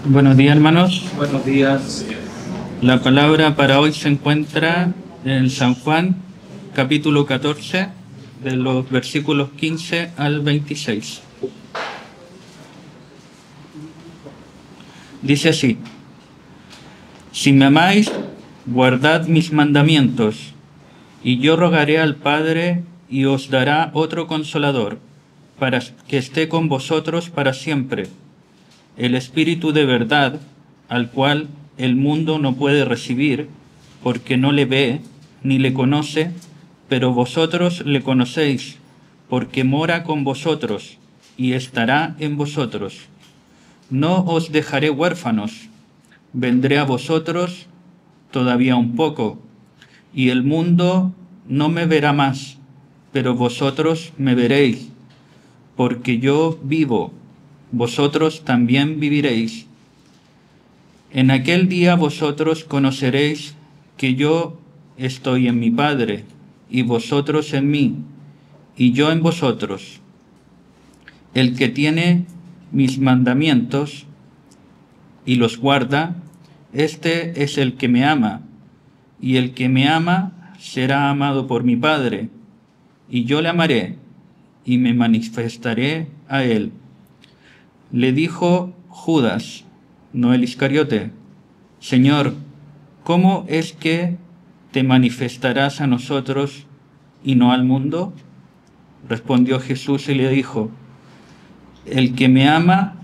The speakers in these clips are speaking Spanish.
Buenos días, hermanos. Buenos días. La palabra para hoy se encuentra en San Juan, capítulo 14, de los versículos 15 al 26. Dice así: Si me amáis, guardad mis mandamientos, y yo rogaré al Padre, y os dará otro Consolador, para que esté con vosotros para siempre, el Espíritu de verdad, al cual el mundo no puede recibir, porque no le ve ni le conoce, pero vosotros le conocéis, porque mora con vosotros y estará en vosotros. No os dejaré huérfanos, vendré a vosotros todavía un poco, y el mundo no me verá más, pero vosotros me veréis, porque yo vivo, vosotros también viviréis. En aquel día vosotros conoceréis que yo estoy en mi Padre, y vosotros en mí, y yo en vosotros. El que tiene mis mandamientos y los guarda, este es el que me ama, y el que me ama será amado por mi Padre, y yo le amaré, y me manifestaré a él. Le dijo Judas, no el Iscariote: Señor, ¿cómo es que te manifestarás a nosotros y no al mundo? Respondió Jesús y le dijo: El que me ama,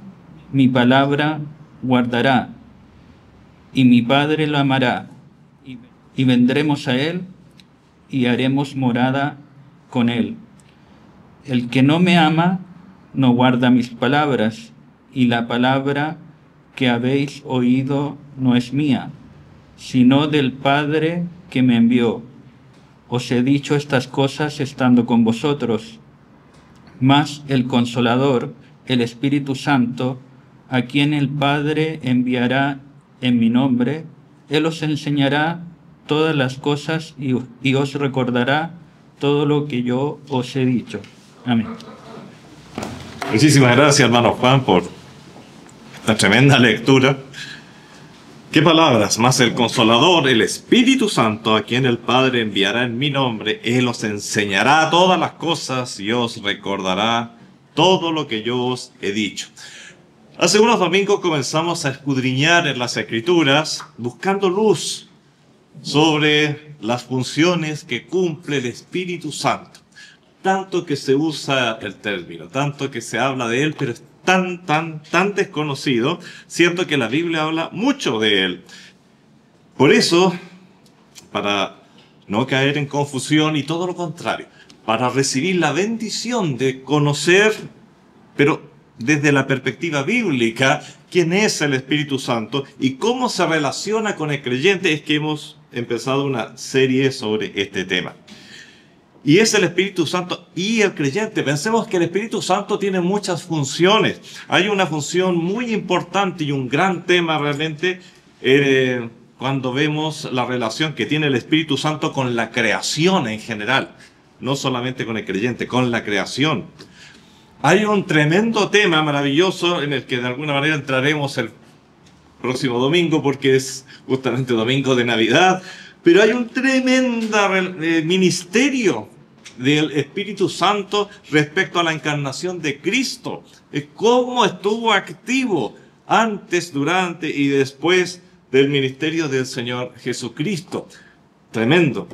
mi palabra guardará, y mi Padre lo amará, y vendremos a él, y haremos morada con él. El que no me ama, no guarda mis palabras, y la palabra que habéis oído no es mía, sino del Padre que me envió. Os he dicho estas cosas estando con vosotros. Mas el Consolador, el Espíritu Santo, a quien el Padre enviará en mi nombre, Él os enseñará todas las cosas y os recordará todo lo que yo os he dicho. Amén. Muchísimas gracias, hermano Juan, por esta tremenda lectura. ¿Qué palabras? Más el Consolador, el Espíritu Santo, a quien el Padre enviará en mi nombre, Él os enseñará todas las cosas y os recordará todo lo que yo os he dicho. Hace unos domingos comenzamos a escudriñar en las Escrituras, buscando luz sobre las funciones que cumple el Espíritu Santo. Tanto que se usa el término, tanto que se habla de él, pero es tan desconocido, cierto que la Biblia habla mucho de él. Por eso, para no caer en confusión y todo lo contrario, para recibir la bendición de conocer, pero desde la perspectiva bíblica, quién es el Espíritu Santo y cómo se relaciona con el creyente, es que hemos empezado una serie sobre este tema. Y es el Espíritu Santo y el creyente. Pensemos que el Espíritu Santo tiene muchas funciones. Hay una función muy importante y un gran tema realmente cuando vemos la relación que tiene el Espíritu Santo con la creación en general. No solamente con el creyente, con la creación. Hay un tremendo tema maravilloso en el que de alguna manera entraremos el próximo domingo porque es justamente domingo de Navidad. Pero hay un tremendo ministerio del Espíritu Santo respecto a la encarnación de Cristo. Cómo estuvo activo antes, durante y después del ministerio del Señor Jesucristo. Tremendo.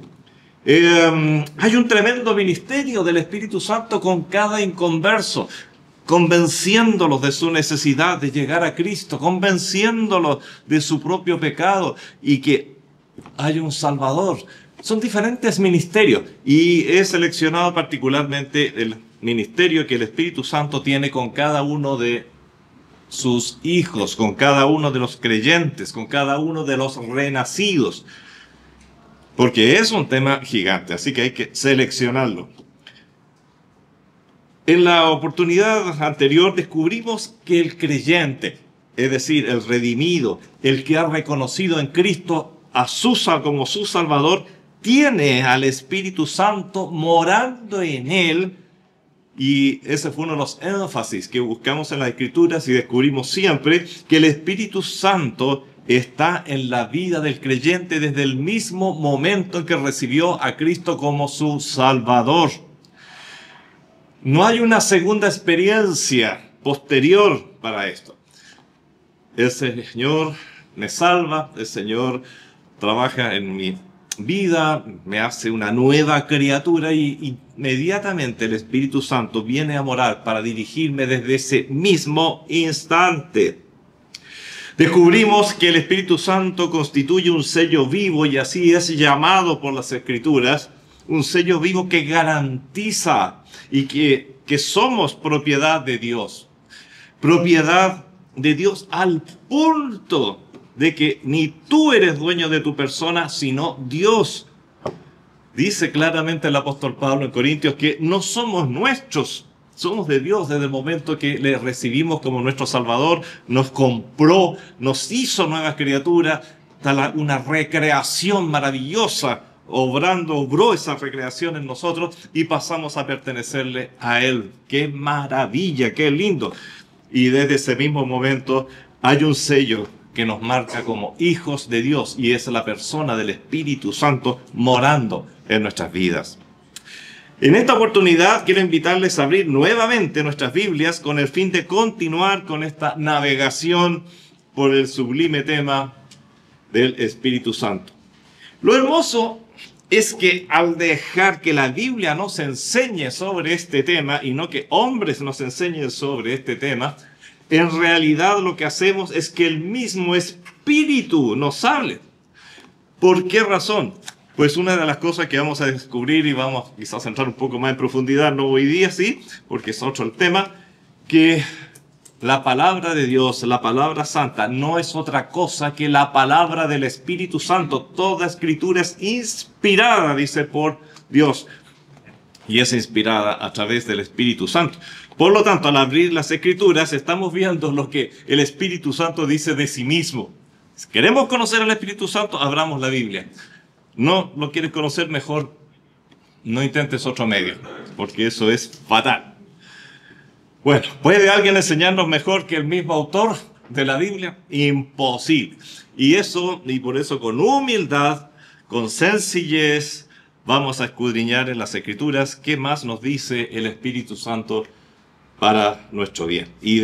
Hay un tremendo ministerio del Espíritu Santo con cada inconverso, convenciéndolos de su necesidad de llegar a Cristo, convenciéndolos de su propio pecado y que hay un Salvador. Son diferentes ministerios y he seleccionado particularmente el ministerio que el Espíritu Santo tiene con cada uno de sus hijos, con cada uno de los creyentes, con cada uno de los renacidos. Porque es un tema gigante, así que hay que seleccionarlo. En la oportunidad anterior descubrimos que el creyente, es decir, el redimido, el que ha reconocido en Cristo como su Salvador, tiene al Espíritu Santo morando en él Y ese fue uno de los énfasis que buscamos en las Escrituras y descubrimos siempre que el Espíritu Santo está en la vida del creyente desde el mismo momento en que recibió a Cristo como su Salvador. No hay una segunda experiencia posterior para esto. El Señor me salva, el Señor trabaja en mi vida, me hace una nueva criatura y inmediatamente el Espíritu Santo viene a morar para dirigirme desde ese mismo instante. Descubrimos que el Espíritu Santo constituye un sello vivo y así es llamado por las Escrituras, un sello vivo que garantiza y que somos propiedad de Dios. Propiedad de Dios al punto de que ni tú eres dueño de tu persona, sino Dios. Dice claramente el apóstol Pablo en Corintios que no somos nuestros, somos de Dios desde el momento que le recibimos como nuestro Salvador, nos compró, nos hizo nueva criatura, una recreación maravillosa, obró esa recreación en nosotros y pasamos a pertenecerle a Él. ¡Qué maravilla, qué lindo! Y desde ese mismo momento hay un sello que nos marca como hijos de Dios y es la persona del Espíritu Santo morando en nuestras vidas. En esta oportunidad quiero invitarles a abrir nuevamente nuestras Biblias con el fin de continuar con esta navegación por el sublime tema del Espíritu Santo. Lo hermoso es que al dejar que la Biblia nos enseñe sobre este tema y no que hombres nos enseñen sobre este tema, en realidad lo que hacemos es que el mismo Espíritu nos hable. ¿Por qué razón? Pues una de las cosas que vamos a descubrir y vamos quizás a entrar un poco más en profundidad, no hoy día sí, porque es otro el tema, que la palabra de Dios, la palabra santa, no es otra cosa que la palabra del Espíritu Santo. Toda escritura es inspirada, dice, por Dios. Y es inspirada a través del Espíritu Santo. Por lo tanto, al abrir las Escrituras, estamos viendo lo que el Espíritu Santo dice de sí mismo. Si queremos conocer al Espíritu Santo, abramos la Biblia. No lo quieres conocer, mejor no intentes otro medio, porque eso es fatal. Bueno, ¿puede alguien enseñarnos mejor que el mismo autor de la Biblia? Imposible. Y por eso con humildad, con sencillez, vamos a escudriñar en las Escrituras qué más nos dice el Espíritu Santo para nuestro bien y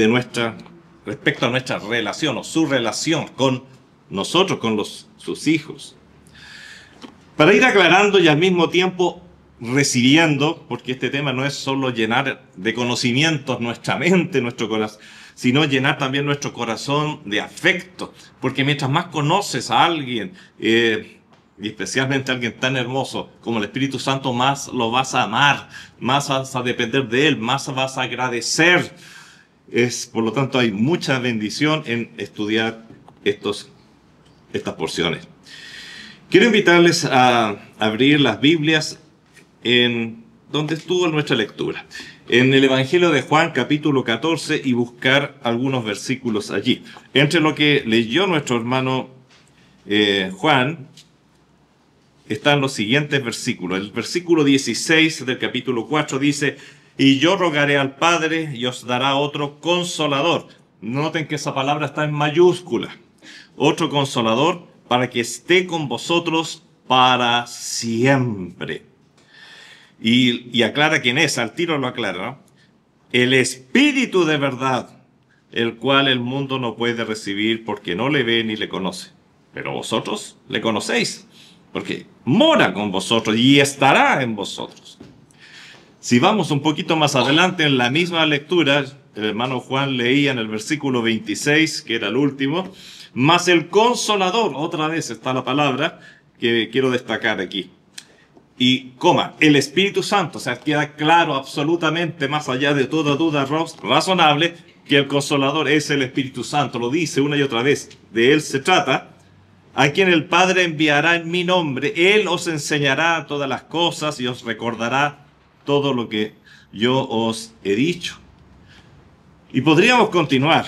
respecto a nuestra relación o su relación con nosotros, con sus hijos. Para ir aclarando y al mismo tiempo recibiendo, porque este tema no es solo llenar de conocimientos nuestra mente, nuestro corazón, sino llenar también nuestro corazón de afecto, porque mientras más conoces a alguien, y especialmente a alguien tan hermoso como el Espíritu Santo, más lo vas a amar, más vas a depender de Él, más vas a agradecer. Por lo tanto, hay mucha bendición en estudiar estas porciones. Quiero invitarles a abrir las Biblias en donde estuvo nuestra lectura, en el Evangelio de Juan, capítulo 14, y buscar algunos versículos allí. Entre lo que leyó nuestro hermano Juan, están los siguientes versículos. El versículo 16 del capítulo 4 dice: y yo rogaré al Padre y os dará otro consolador. Noten que esa palabra está en mayúscula. Otro consolador para que esté con vosotros para siempre. Y aclara quién es, al tiro lo aclara, ¿no? El Espíritu de verdad, el cual el mundo no puede recibir porque no le ve ni le conoce. Pero vosotros le conocéis, porque mora con vosotros y estará en vosotros. Si vamos un poquito más adelante en la misma lectura, el hermano Juan leía en el versículo 26, que era el último, más el Consolador, otra vez está la palabra que quiero destacar aquí. Y el Espíritu Santo, o sea, queda claro absolutamente, más allá de toda duda razonable, que el Consolador es el Espíritu Santo. Lo dice una y otra vez, de Él se trata. A quien el Padre enviará en mi nombre, Él os enseñará todas las cosas y os recordará todo lo que yo os he dicho. Y podríamos continuar.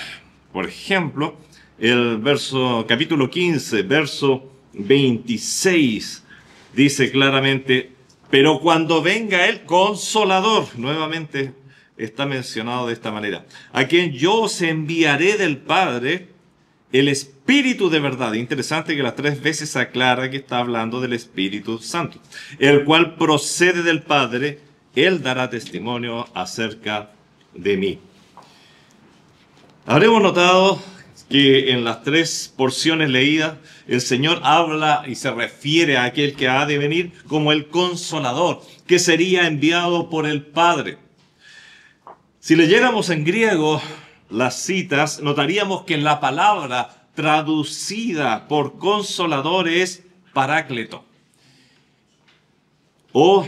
Por ejemplo, el capítulo 15, verso 26, dice claramente: pero cuando venga el Consolador, nuevamente está mencionado de esta manera. A quien yo os enviaré del Padre el Espíritu de verdad. Interesante que las 3 veces aclara que está hablando del Espíritu Santo, el cual procede del Padre. Él dará testimonio acerca de mí. Habremos notado que en las 3 porciones leídas, el Señor habla y se refiere a aquel que ha de venir como el Consolador, que sería enviado por el Padre. Si leyéramos en griego las citas, notaríamos que la palabra traducida por Consolador es Paráclito. O,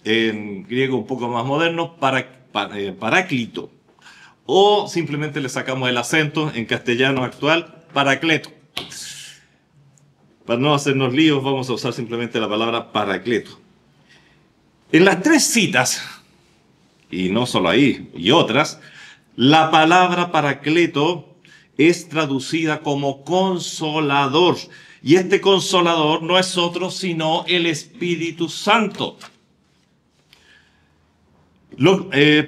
en griego un poco más moderno, Paráclito. O simplemente le sacamos el acento en castellano actual, Paracleto. Para no hacernos líos, vamos a usar simplemente la palabra Paracleto. En las 3 citas, y no solo ahí, y otras, la palabra Paracleto es traducida como Consolador. Y este Consolador no es otro sino el Espíritu Santo.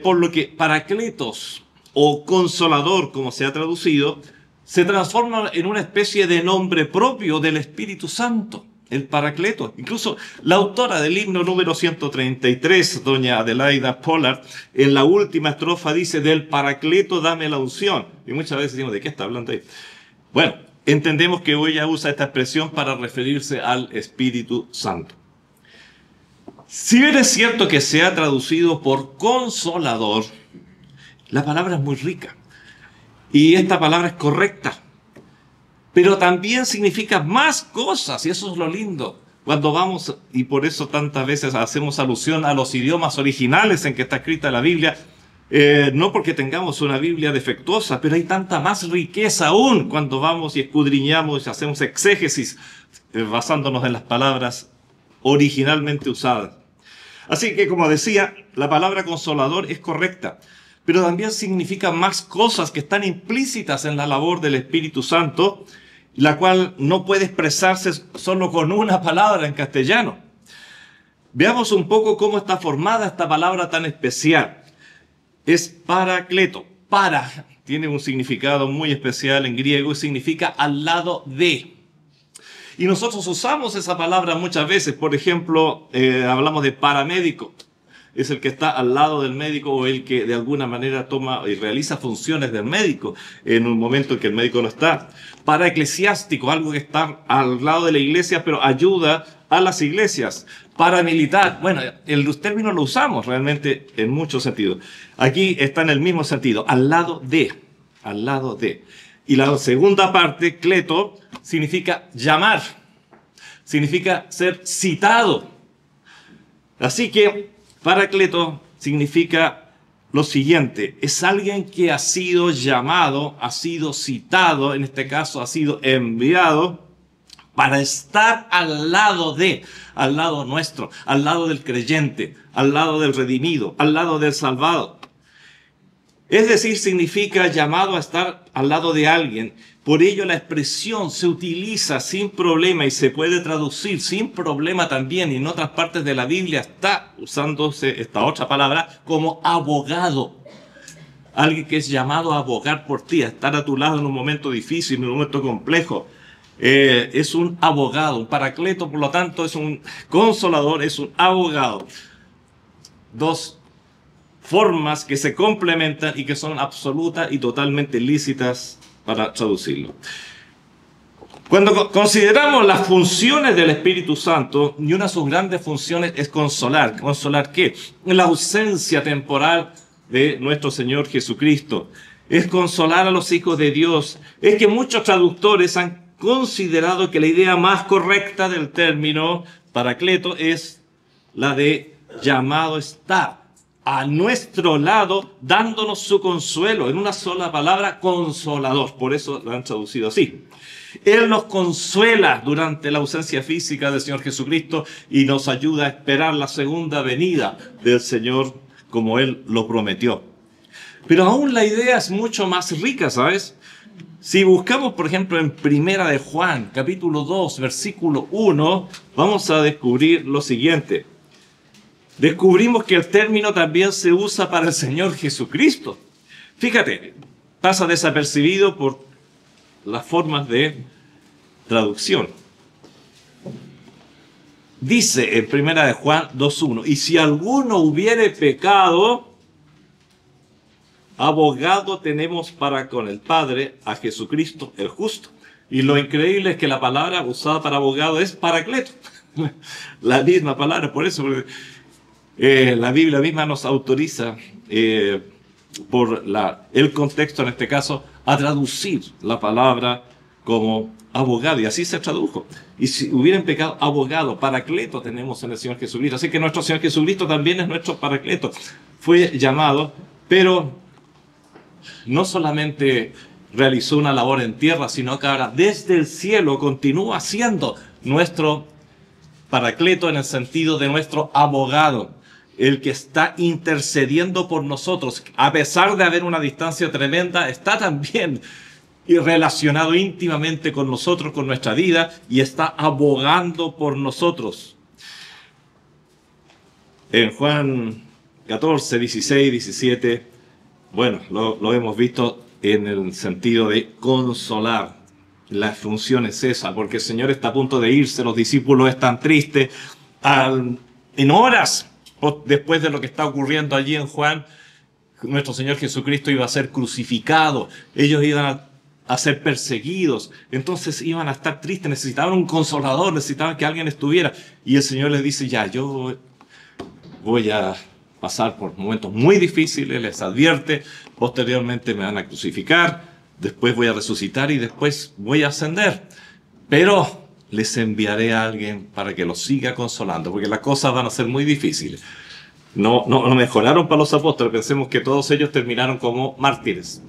Por lo que Paracletos o Consolador, como se ha traducido, se transforma en una especie de nombre propio del Espíritu Santo, el Paracleto. Incluso la autora del himno número 133, doña Adelaida Pollard, en la última estrofa dice: del Paracleto dame la unción. Y muchas veces decimos, ¿de qué está hablando ahí? Bueno, entendemos que ella usa esta expresión para referirse al Espíritu Santo. Si bien es cierto que se ha traducido por Consolador, la palabra es muy rica. Y esta palabra es correcta. Pero también significa más cosas, y eso es lo lindo. Cuando vamos, y por eso tantas veces hacemos alusión a los idiomas originales en que está escrita la Biblia, no porque tengamos una Biblia defectuosa, pero hay tanta más riqueza aún cuando vamos y escudriñamos y hacemos exégesis basándonos en las palabras originalmente usadas. Así que, como decía, la palabra consolador es correcta, pero también significa más cosas que están implícitas en la labor del Espíritu Santo, la cual no puede expresarse solo con una palabra en castellano. Veamos un poco cómo está formada esta palabra tan especial. Es paracleto. Para tiene un significado muy especial en griego y significa al lado de. Y nosotros usamos esa palabra muchas veces. Por ejemplo, hablamos de paramédico. Es el que está al lado del médico o el que de alguna manera toma y realiza funciones del médico en un momento en que el médico no está. Para eclesiástico, algo que está al lado de la iglesia pero ayuda a las iglesias. Paramilitar, bueno, el término lo usamos realmente en muchos sentidos. Aquí está en el mismo sentido, al lado de, al lado de. Y la segunda parte, cleto, significa llamar, significa ser citado. Así que paracleto significa lo siguiente: es alguien que ha sido llamado, ha sido citado, en este caso ha sido enviado para estar al lado nuestro, al lado del creyente, al lado del redimido, al lado del salvado. Es decir, significa llamado a estar al lado de alguien. Por ello la expresión se utiliza sin problema y se puede traducir sin problema también. Y en otras partes de la Biblia está usándose esta otra palabra como abogado. Alguien que es llamado a abogar por ti, a estar a tu lado en un momento difícil, en un momento complejo. Es un abogado, un paracleto, por lo tanto es un consolador, es un abogado. Dos formas que se complementan y que son absolutas y totalmente lícitas para traducirlo. Cuando consideramos las funciones del Espíritu Santo, y una de sus grandes funciones es consolar. ¿Consolar qué? La ausencia temporal de nuestro Señor Jesucristo. Es consolar a los hijos de Dios. Es que muchos traductores han considerado que la idea más correcta del término paracleto es la de llamado estar a nuestro lado, dándonos su consuelo, en una sola palabra, consolador. Por eso lo han traducido así. Él nos consuela durante la ausencia física del Señor Jesucristo y nos ayuda a esperar la segunda venida del Señor como Él lo prometió. Pero aún la idea es mucho más rica, ¿sabes? Si buscamos, por ejemplo, en Primera de Juan, capítulo 2, versículo 1, vamos a descubrir lo siguiente. descubrimos que el término también se usa para el Señor Jesucristo. Fíjate, pasa desapercibido por las formas de traducción. Dice en 1 de Juan 2:1, y si alguno hubiere pecado, abogado tenemos para con el Padre a Jesucristo el justo. Y lo increíble es que la palabra usada para abogado es paracleto. La misma palabra, por eso la Biblia misma nos autoriza, por el contexto en este caso, a traducir la palabra como abogado, y así se tradujo. Y si hubieran pecado, abogado, paracleto tenemos en el Señor Jesucristo. Así que nuestro Señor Jesucristo también es nuestro paracleto. Fue llamado, pero no solamente realizó una labor en tierra, sino que ahora desde el cielo continúa siendo nuestro paracleto en el sentido de nuestro abogado, el que está intercediendo por nosotros. A pesar de haber una distancia tremenda, está también relacionado íntimamente con nosotros, con nuestra vida, y está abogando por nosotros. En Juan 14, 16, 17, bueno, lo hemos visto en el sentido de consolar. La función es esa, porque el Señor está a punto de irse, los discípulos están tristes. En horas después de lo que está ocurriendo allí en Juan, nuestro Señor Jesucristo iba a ser crucificado, ellos iban a ser perseguidos, entonces iban a estar tristes, necesitaban un consolador, necesitaban que alguien estuviera. Y el Señor les dice, ya, yo voy a pasar por momentos muy difíciles, les advierte, posteriormente me van a crucificar, después voy a resucitar y después voy a ascender. Pero les enviaré a alguien para que los siga consolando, porque las cosas van a ser muy difíciles. No mejoraron para los apóstoles, pensemos que todos ellos terminaron como mártires.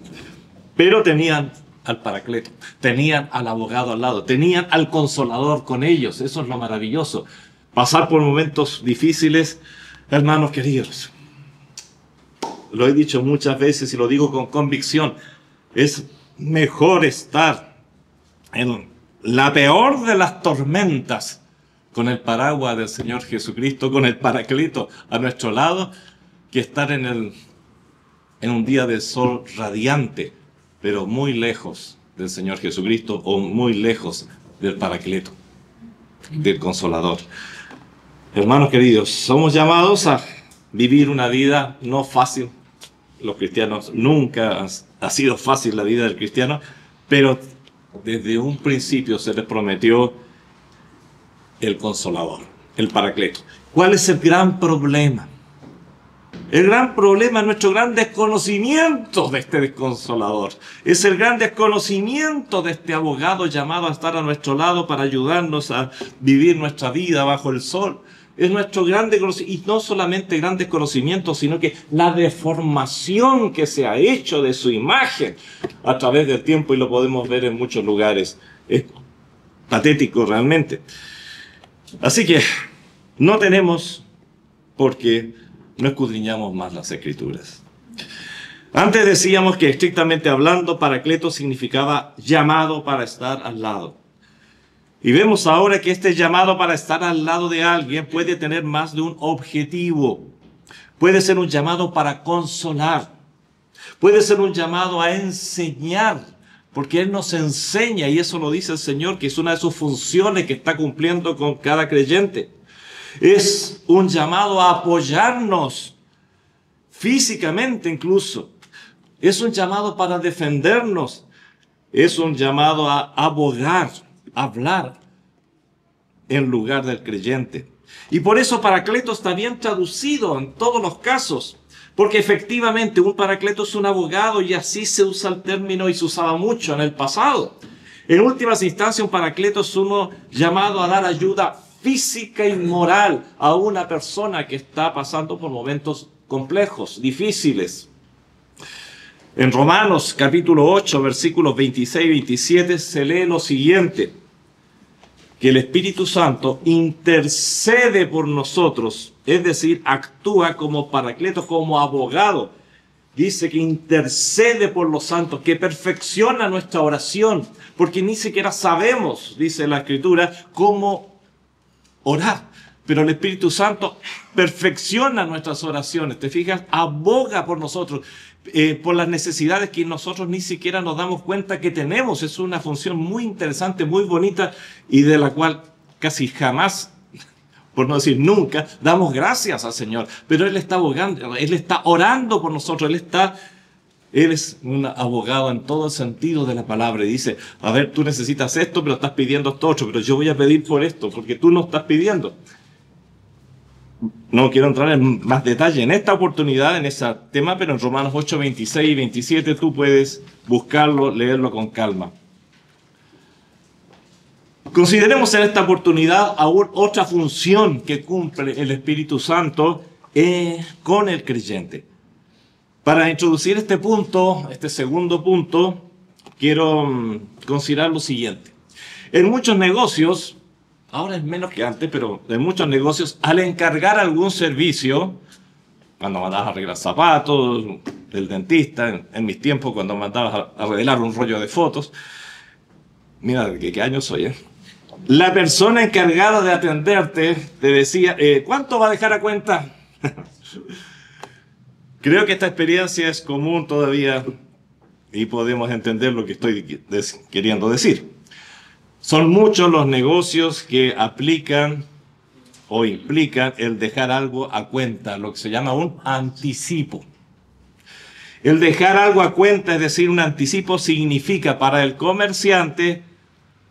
Pero tenían al paracleto, tenían al abogado al lado, tenían al consolador con ellos. Eso es lo maravilloso. Pasar por momentos difíciles, hermanos queridos, lo he dicho muchas veces y lo digo con convicción, es mejor estar en la peor de las tormentas con el paraguas del Señor Jesucristo, con el paracleto a nuestro lado, que estar en un día de sol radiante, pero muy lejos del Señor Jesucristo o muy lejos del paracleto, del consolador. Hermanos queridos, somos llamados a vivir una vida no fácil. Los cristianos nunca ha sido fácil la vida del cristiano, pero desde un principio se les prometió el consolador, el paracleto. ¿Cuál es el gran problema? El gran problema es nuestro gran desconocimiento de este consolador. Es el gran desconocimiento de este abogado llamado a estar a nuestro lado para ayudarnos a vivir nuestra vida bajo el sol. Es nuestro gran desconocimiento, y no solamente gran desconocimiento, sino que la deformación que se ha hecho de su imagen a través del tiempo, y lo podemos ver en muchos lugares. Es patético realmente. Así que no tenemos por qué no escudriñamos más las Escrituras. Antes decíamos que estrictamente hablando, paracleto significaba llamado para estar al lado. Y vemos ahora que este llamado para estar al lado de alguien puede tener más de un objetivo. Puede ser un llamado para consolar. Puede ser un llamado a enseñar, porque Él nos enseña, y eso lo dice el Señor, que es una de sus funciones que está cumpliendo con cada creyente. Es un llamado a apoyarnos, físicamente incluso. Es un llamado para defendernos. Es un llamado a abogar, hablar en lugar del creyente. Y por eso paracleto está bien traducido en todos los casos, porque efectivamente un paracleto es un abogado, y así se usa el término y se usaba mucho en el pasado. En últimas instancias, un paracleto es uno llamado a dar ayuda física y moral a una persona que está pasando por momentos complejos, difíciles. En Romanos capítulo 8, versículos 26 y 27 se lee lo siguiente: que el Espíritu Santo intercede por nosotros, es decir, actúa como paracleto, como abogado. Dice que intercede por los santos, que perfecciona nuestra oración, porque ni siquiera sabemos, dice la Escritura, cómo orar. Pero el Espíritu Santo perfecciona nuestras oraciones, ¿te fijas? Aboga por nosotros, por las necesidades que nosotros ni siquiera nos damos cuenta que tenemos. Es una función muy interesante, muy bonita y de la cual casi jamás, por no decir nunca, damos gracias al Señor. Pero Él está abogando, Él está orando por nosotros, Él es un abogado en todo el sentido de la palabra. Y dice, a ver, tú necesitas esto, pero estás pidiendo esto otro, pero yo voy a pedir por esto, porque tú no estás pidiendo. No quiero entrar en más detalle en esta oportunidad, en ese tema, pero en Romanos 8, 26 y 27 tú puedes buscarlo, leerlo con calma. Consideremos en esta oportunidad aún otra función que cumple el Espíritu Santo con el creyente. Para introducir este punto, este segundo punto, quiero considerar lo siguiente. En muchos negocios, ahora es menos que antes, pero en muchos negocios, al encargar algún servicio, cuando mandabas a arreglar zapatos, del dentista, en mis tiempos, cuando mandabas a revelar un rollo de fotos, mira, ¿de qué año soy? La persona encargada de atenderte te decía, ¿cuánto va a dejar a cuenta? Creo que esta experiencia es común todavía y podemos entender lo que estoy queriendo decir. Son muchos los negocios que aplican o implican el dejar algo a cuenta, lo que se llama un anticipo. El dejar algo a cuenta, es decir, un anticipo, significa para el comerciante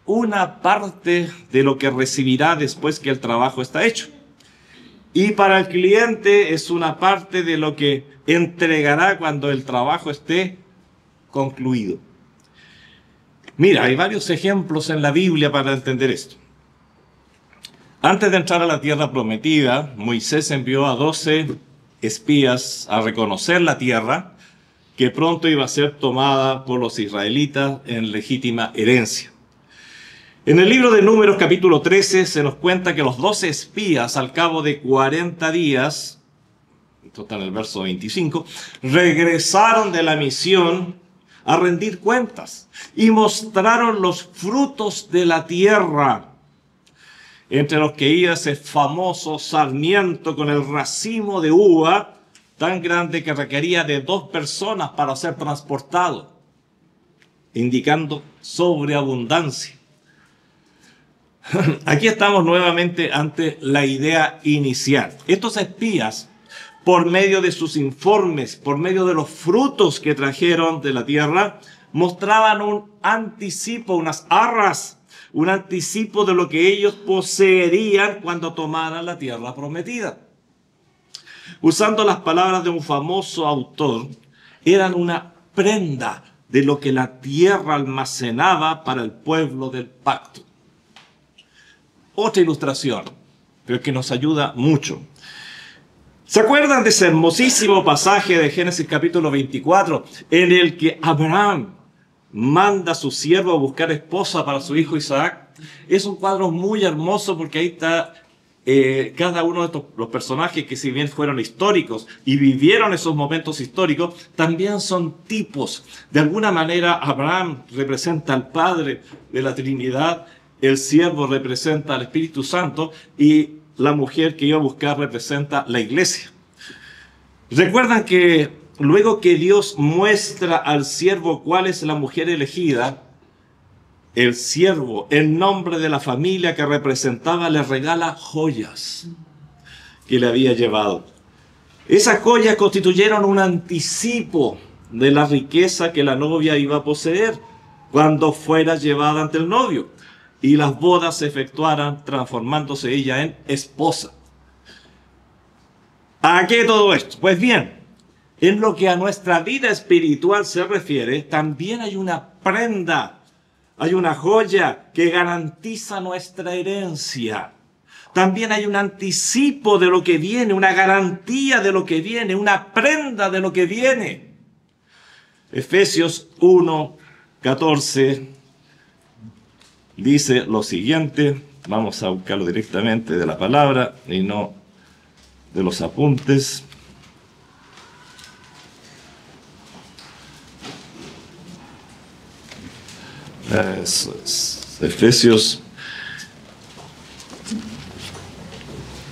una parte de lo que recibirá después que el trabajo está hecho. Y para el cliente es una parte de lo que entregará cuando el trabajo esté concluido. Mira, hay varios ejemplos en la Biblia para entender esto. Antes de entrar a la tierra prometida, Moisés envió a 12 espías a reconocer la tierra que pronto iba a ser tomada por los israelitas en legítima herencia. En el libro de Números, capítulo 13, se nos cuenta que los 12 espías, al cabo de 40 días, esto está en el verso 25, regresaron de la misión a rendir cuentas y mostraron los frutos de la tierra, entre los que iba ese famoso sarmiento con el racimo de uva tan grande que requería de 2 personas para ser transportado, indicando sobreabundancia. Aquí estamos nuevamente ante la idea inicial. Estos espías, por medio de sus informes, por medio de los frutos que trajeron de la tierra, mostraban un anticipo, unas arras, un anticipo de lo que ellos poseerían cuando tomaran la tierra prometida. Usando las palabras de un famoso autor, eran una prenda de lo que la tierra almacenaba para el pueblo del pacto. Otra ilustración, pero que nos ayuda mucho. ¿Se acuerdan de ese hermosísimo pasaje de Génesis capítulo 24, en el que Abraham manda a su siervo a buscar esposa para su hijo Isaac? Es un cuadro muy hermoso porque ahí está cada uno de los personajes que, si bien fueron históricos y vivieron esos momentos históricos, también son tipos. De alguna manera, Abraham representa al Padre de la Trinidad, el siervo representa al Espíritu Santo y la mujer que iba a buscar representa la iglesia. Recuerdan que luego que Dios muestra al siervo cuál es la mujer elegida, el siervo, en nombre de la familia que representaba, le regala joyas que le había llevado. Esas joyas constituyeron un anticipo de la riqueza que la novia iba a poseer cuando fuera llevada ante el novio y las bodas se efectuaran transformándose ella en esposa. ¿A qué todo esto? Pues bien, en lo que a nuestra vida espiritual se refiere, también hay una prenda, hay una joya que garantiza nuestra herencia. También hay un anticipo de lo que viene, una garantía de lo que viene, una prenda de lo que viene. Efesios 1:14 dice lo siguiente, vamos a buscarlo directamente de la palabra y no de los apuntes. Eso es. Efesios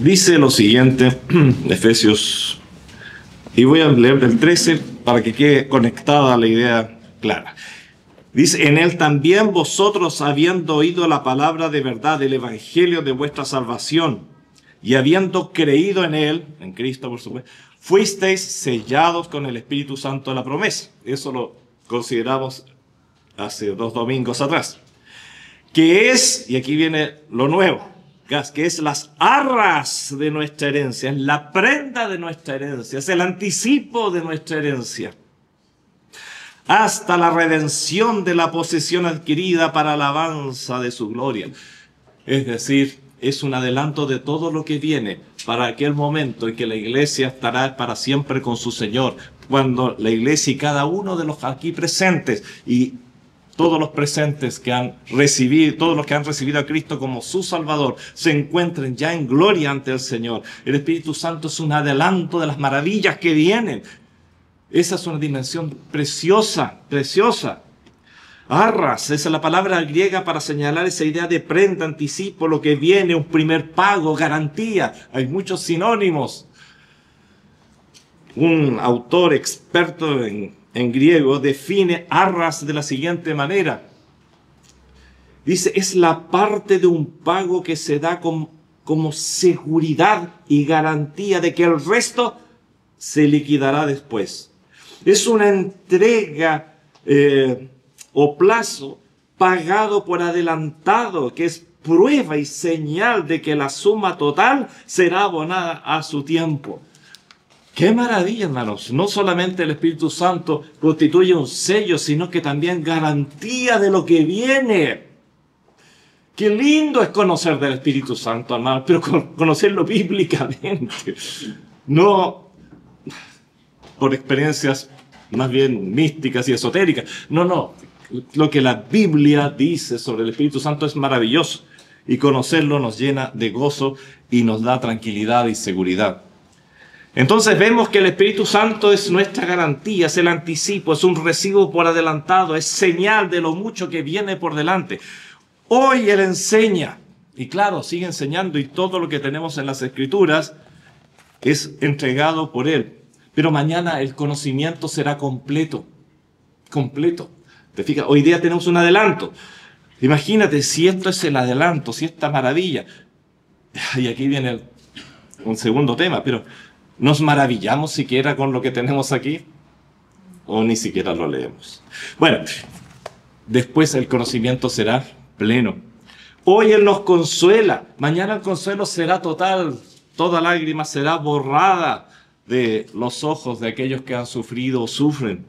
Dice lo siguiente, Efesios, y voy a leer del 13 para que quede conectada la idea clara. Dice, en él también vosotros, habiendo oído la palabra de verdad, el evangelio de vuestra salvación, y habiendo creído en él, en Cristo por supuesto, fuisteis sellados con el Espíritu Santo de la promesa. Eso lo consideramos hace 2 domingos atrás. Que es, y aquí viene lo nuevo, que es las arras de nuestra herencia, es la prenda de nuestra herencia, es el anticipo de nuestra herencia, hasta la redención de la posesión adquirida para alabanza de su gloria. Es decir, es un adelanto de todo lo que viene para aquel momento en que la iglesia estará para siempre con su Señor, cuando la iglesia y cada uno de los aquí presentes y todos los presentes que han recibido, todos los que han recibido a Cristo como su Salvador, se encuentren ya en gloria ante el Señor. El Espíritu Santo es un adelanto de las maravillas que vienen. Esa es una dimensión preciosa, preciosa. Arras, esa es la palabra griega para señalar esa idea de prenda, anticipo, lo que viene, un primer pago, garantía. Hay muchos sinónimos. Un autor experto en griego define arras de la siguiente manera. Dice, es la parte de un pago que se da como seguridad y garantía de que el resto se liquidará después. Es una entrega o plazo pagado por adelantado, que es prueba y señal de que la suma total será abonada a su tiempo. ¡Qué maravilla, hermanos! No solamente el Espíritu Santo constituye un sello, sino que también garantía de lo que viene. ¡Qué lindo es conocer del Espíritu Santo, hermanos! Pero conocerlo bíblicamente. No por experiencias más bien místicas y esotéricas. No. Lo que la Biblia dice sobre el Espíritu Santo es maravilloso. Y conocerlo nos llena de gozo y nos da tranquilidad y seguridad. Entonces vemos que el Espíritu Santo es nuestra garantía, es el anticipo, es un recibo por adelantado, es señal de lo mucho que viene por delante. Hoy Él enseña, y claro, sigue enseñando, y todo lo que tenemos en las Escrituras es entregado por Él. Pero mañana el conocimiento será completo. ¿Te fijas? Hoy día tenemos un adelanto. Imagínate si esto es el adelanto, si esta maravilla. Y aquí viene un segundo tema, pero ¿nos maravillamos siquiera con lo que tenemos aquí? ¿O ni siquiera lo leemos? Bueno, después el conocimiento será pleno. Hoy Él nos consuela, mañana el consuelo será total, toda lágrima será borrada de los ojos de aquellos que han sufrido o sufren.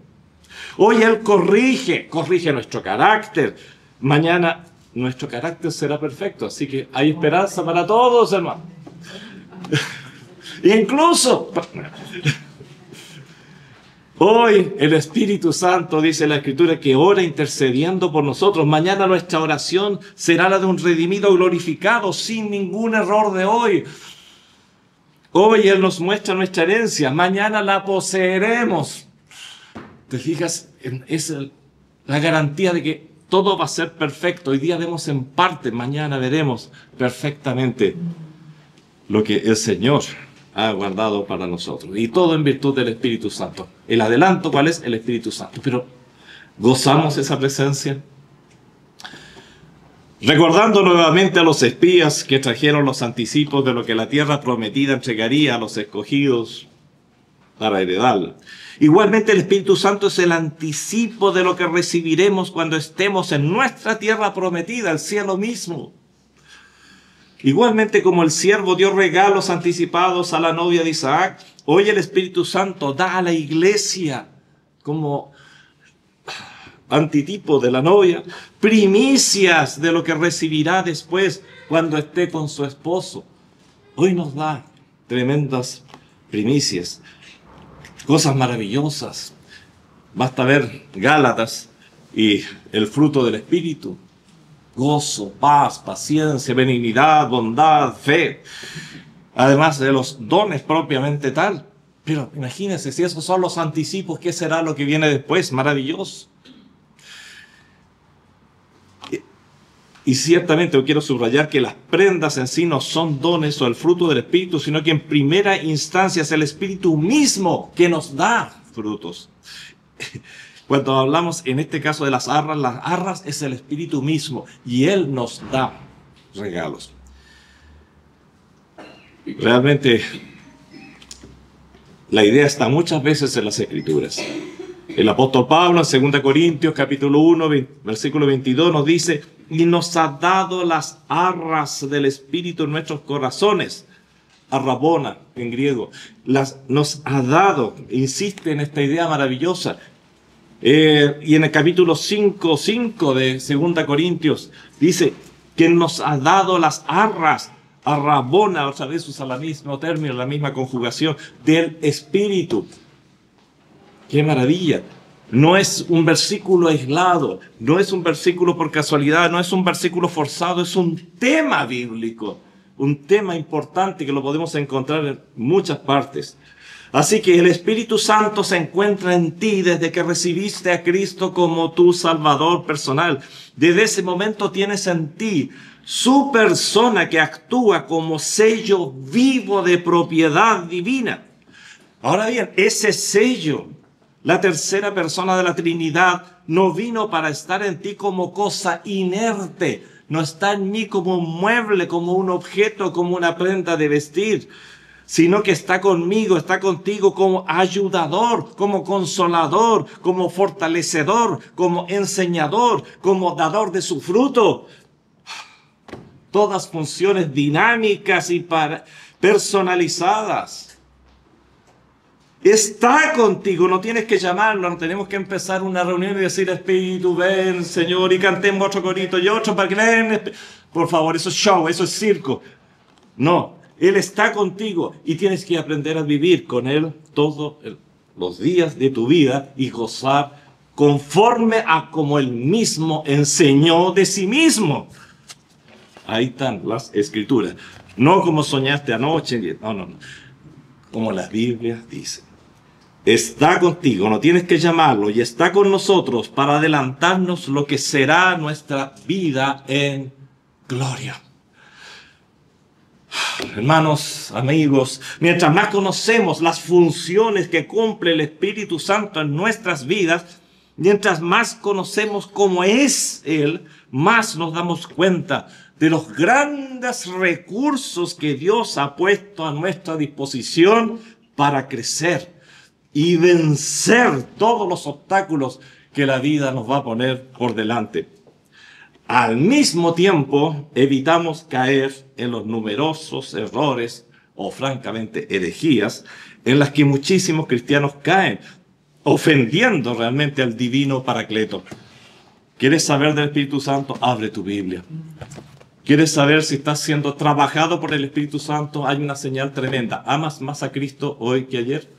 Hoy Él corrige nuestro carácter. Mañana nuestro carácter será perfecto. Así que hay esperanza para todos, hermano. Incluso hoy el Espíritu Santo, dice la Escritura, que ora intercediendo por nosotros. Mañana nuestra oración será la de un redimido glorificado, sin ningún error de hoy. Hoy Él nos muestra nuestra herencia, mañana la poseeremos. ¿Te fijas? Es la garantía de que todo va a ser perfecto. Hoy día vemos en parte, mañana veremos perfectamente lo que el Señor ha guardado para nosotros. Y todo en virtud del Espíritu Santo. El adelanto, ¿cuál es? El Espíritu Santo. Pero, ¿gozamos esa presencia? Recordando nuevamente a los espías que trajeron los anticipos de lo que la tierra prometida entregaría a los escogidos para heredarla. Igualmente el Espíritu Santo es el anticipo de lo que recibiremos cuando estemos en nuestra tierra prometida, el cielo mismo. Igualmente como el siervo dio regalos anticipados a la novia de Isaac, hoy el Espíritu Santo da a la iglesia como antitipo de la novia, primicias de lo que recibirá después cuando esté con su esposo. Hoy nos da tremendas primicias, cosas maravillosas. Basta ver Gálatas y el fruto del Espíritu. Gozo, paz, paciencia, benignidad, bondad, fe. Además de los dones propiamente tal. Pero imagínense, si esos son los anticipos, ¿qué será lo que viene después? Maravilloso. Y ciertamente yo quiero subrayar que las prendas en sí no son dones o el fruto del Espíritu, sino que en primera instancia es el Espíritu mismo que nos da frutos. Cuando hablamos en este caso de las arras es el Espíritu mismo y Él nos da regalos. Realmente la idea está muchas veces en las Escrituras. El apóstol Pablo en 2 Corintios capítulo 1, versículo 22 nos dice: y nos ha dado las arras del Espíritu en nuestros corazones. Arrabona en griego. Nos ha dado, insiste en esta idea maravillosa. Y en el capítulo 5 de 2 Corintios dice que nos ha dado las arras. Arrabona, otra vez usa el mismo término, la misma conjugación del Espíritu. ¡Qué maravilla! No es un versículo aislado, no es un versículo por casualidad, no es un versículo forzado, es un tema bíblico, un tema importante que lo podemos encontrar en muchas partes. Así que el Espíritu Santo se encuentra en ti desde que recibiste a Cristo como tu Salvador personal. Desde ese momento tienes en ti su persona que actúa como sello vivo de propiedad divina. Ahora bien, ese sello, la tercera persona de la Trinidad, no vino para estar en ti como cosa inerte. No está en mí como un mueble, como un objeto, como una prenda de vestir, sino que está conmigo, está contigo como ayudador, como consolador, como fortalecedor, como enseñador, como dador de su fruto. Todas funciones dinámicas y personalizadas. Está contigo, no tienes que llamarlo, no tenemos que empezar una reunión y decir: Espíritu, ven, Señor, y cantemos otro corito y otro para que ven. Por favor, eso es show, eso es circo. No, Él está contigo y tienes que aprender a vivir con Él todos los días de tu vida y gozar conforme a como Él mismo enseñó de sí mismo. Ahí están las Escrituras. No como soñaste anoche, no. Como las Biblias dicen. Está contigo, no tienes que llamarlo, y está con nosotros para adelantarnos lo que será nuestra vida en gloria. Hermanos, amigos, mientras más conocemos las funciones que cumple el Espíritu Santo en nuestras vidas, mientras más conocemos cómo es Él, más nos damos cuenta de los grandes recursos que Dios ha puesto a nuestra disposición para crecer y vencer todos los obstáculos que la vida nos va a poner por delante. Al mismo tiempo, evitamos caer en los numerosos errores o francamente herejías en las que muchísimos cristianos caen, ofendiendo realmente al divino Paracleto. ¿Quieres saber del Espíritu Santo? Abre tu Biblia. ¿Quieres saber si estás siendo trabajado por el Espíritu Santo? Hay una señal tremenda. ¿Amas más a Cristo hoy que ayer?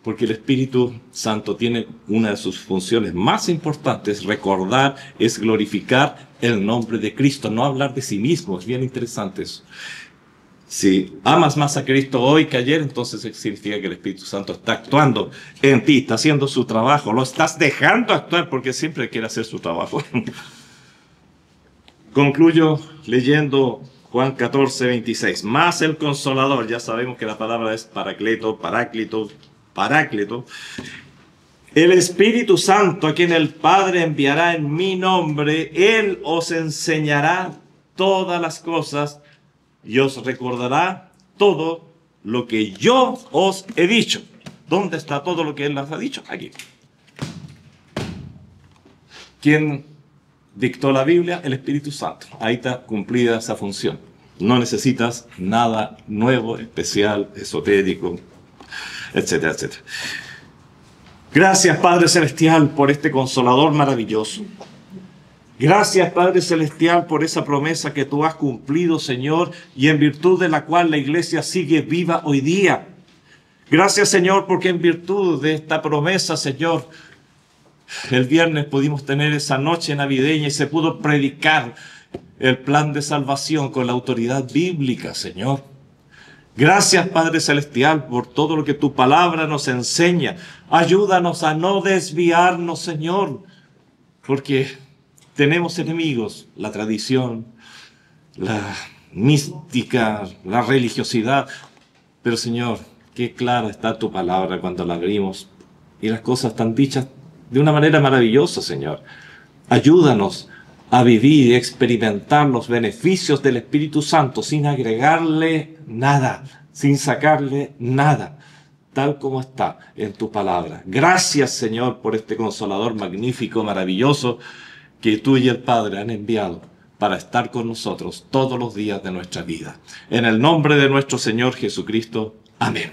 Porque el Espíritu Santo tiene una de sus funciones más importantes, recordar, es glorificar el nombre de Cristo, no hablar de sí mismo. Es bien interesante eso. Si amas más a Cristo hoy que ayer, entonces significa que el Espíritu Santo está actuando en ti, está haciendo su trabajo, lo estás dejando actuar porque siempre quiere hacer su trabajo. Concluyo leyendo Juan 14, 26. Más el Consolador, ya sabemos que la palabra es Paráclito. El Espíritu Santo, a quien el Padre enviará en mi nombre, Él os enseñará todas las cosas y os recordará todo lo que yo os he dicho. ¿Dónde está todo lo que Él nos ha dicho? Aquí. ¿Quién dictó la Biblia? El Espíritu Santo. Ahí está cumplida esa función. No necesitas nada nuevo, especial, esotérico, etcétera, etcétera. Gracias, Padre Celestial, por este Consolador maravilloso. Gracias, Padre Celestial, por esa promesa que tú has cumplido, Señor, y en virtud de la cual la iglesia sigue viva hoy día. Gracias, Señor, porque en virtud de esta promesa, Señor, el viernes pudimos tener esa noche navideña y se pudo predicar el plan de salvación con la autoridad bíblica, Señor. Gracias, Padre Celestial, por todo lo que tu palabra nos enseña. Ayúdanos a no desviarnos, Señor, porque tenemos enemigos, la tradición, la mística, la religiosidad. Pero Señor, qué clara está tu palabra cuando la abrimos. Y las cosas están dichas de una manera maravillosa, Señor. Ayúdanos a vivir y experimentar los beneficios del Espíritu Santo sin agregarle nada, sin sacarle nada, tal como está en tu palabra. Gracias, Señor, por este Consolador magnífico, maravilloso, que tú y el Padre han enviado para estar con nosotros todos los días de nuestra vida. En el nombre de nuestro Señor Jesucristo. Amén.